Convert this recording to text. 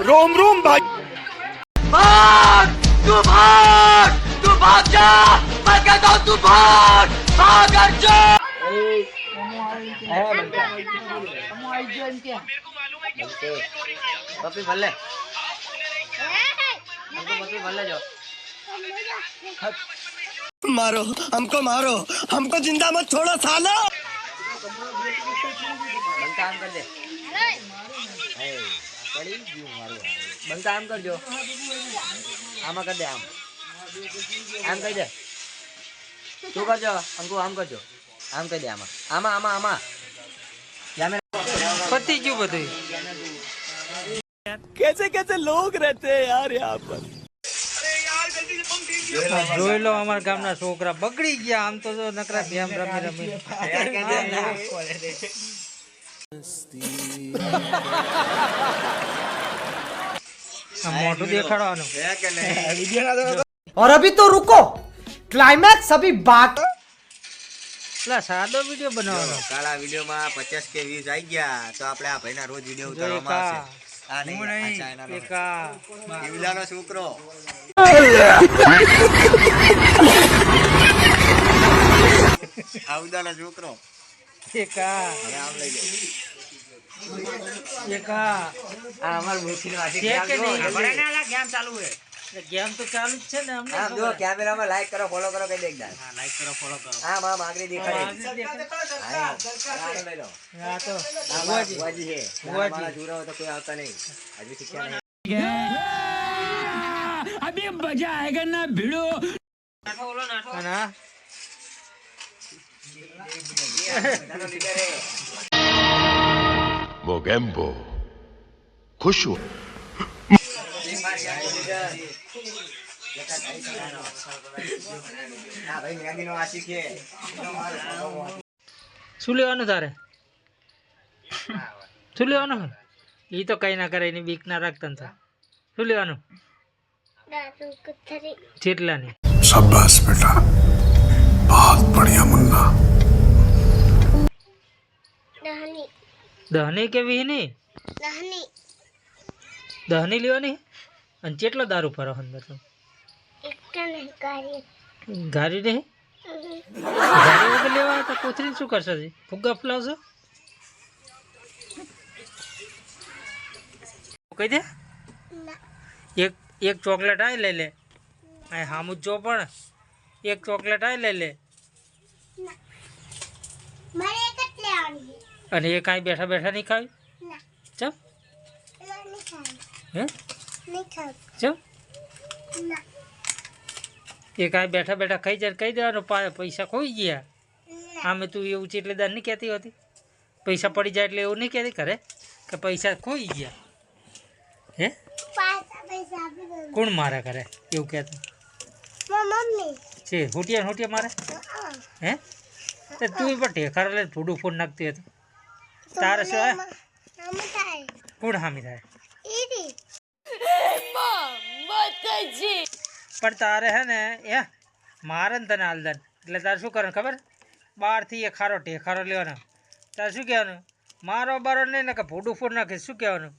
रोम रोम भाई। भाग तू भाग जा, मैं कहता हूँ तू भाग भाग अर्जुन। पप्पी भले जाओ। मारो हमको जिंदा मत छोड़ो सालो। बनता आम कर दे, बनता आम कर दो, आमा कर दे, आम कर दे, तू कर दो, अंकु आम कर दो, आम कर दे, आमा आमा आमा आमा पति क्यों बताई कैसे कैसे लोग रहते हैं यार यहाँ पर। જોઈ લો અમારા ગામના છોકરા બગડી ગયા આમ તો જો નકરા ગેમ રમી રમી મોટું દેખાડવાનું और अभी तो रुको, क्लाइमैक्स अभी बाकी। એટલે સાદો વિડિયો બનાવવાનો કાલા વિડિયોમાં 50K વ્યૂઝ આવી ગયા તો આપણે આ ભાઈના રોજ વિડિયો ઉતારવામાં આવશે। આ નહીં આ ચાઇનાનો એકા ઈવલાનો છોકરો આવદાનો છોકરો એકા હવે આમ લઈ લે। એકા આ અમાર મૂર્તિનો આશી છે કે નહીં? બરાના ગેમ ચાલુ છે। ગેમ તો ચાલુ જ છે ને અમને આમ જો કેમેરામાં લાઈક કરો ફોલો કરો કઈ દેખતા। હા લાઈક કરો ફોલો કરો હા માં આગળ દેખાડે। હા લઈ લો। હા તો આ ભુવાજી. ભુવાજી છે। ભુવાજી. મારા જુરા હોય તો કોઈ આવતા નહીં, હજુ શીખ્યા નહીં। अभी मजा आएगा ना भिड़ो। અને આ બધાનો લીડર છે। Mogembo. खुश हुआ। હા ભાઈ મેગીનો આશિક છે। શું લેવાનું તારે શું લેવાનું એ તો કઈ ના કરે એની બીક ના રાખતા ને શું લેવાનું જેટલાની शाबाश बेटा, बहुत बढ़िया मुन्ना। દહની કેવી નહીં દહની લેવાની અને કેટલો દારૂ ભરો અંદર તો ગાડી નહીં ગાડી વગર લેવા તો કોથરી શું કરશો જી ફુગ્ગા ફલાવશો કહી દે એક ચોકલેટ આય લઈ લે આ હામું જો પણ એક ચોકલેટ આય લઈ લે અને એ કાંઈ બેઠા બેઠા નહીં ખાવી ચમ હે ચમ એ કાંઈ બેઠા બેઠા ખાઈ જાય કહી દેવાનું પૈસા ખોઈ ગયા આમે તું એવું છે એટલે દાર નહીં કહેતી હોતી પૈસા પડી જાય એટલે એવું નહીં કહેતી કરે કે પૈસા ખોઈ ગયા હે કોણ મારે કરે એવું કહેતું છે હોટિયા હોટિયા મારે હે તો તું પણ ઠેખાર લઈને ફૂડું ફૂડ નાખતી હતી તારે શું હે કોણ હામી થાય પણ તારે હે ને એ મારે ને તને હાલદન એટલે તારે શું કરવાનું ખબર બહારથી એ ખારો ઠેખારો લેવાનો તારે શું કહેવાનું મારો બારો નહીં ને કે ફૂડું ફૂડ નાખે શું કહેવાનું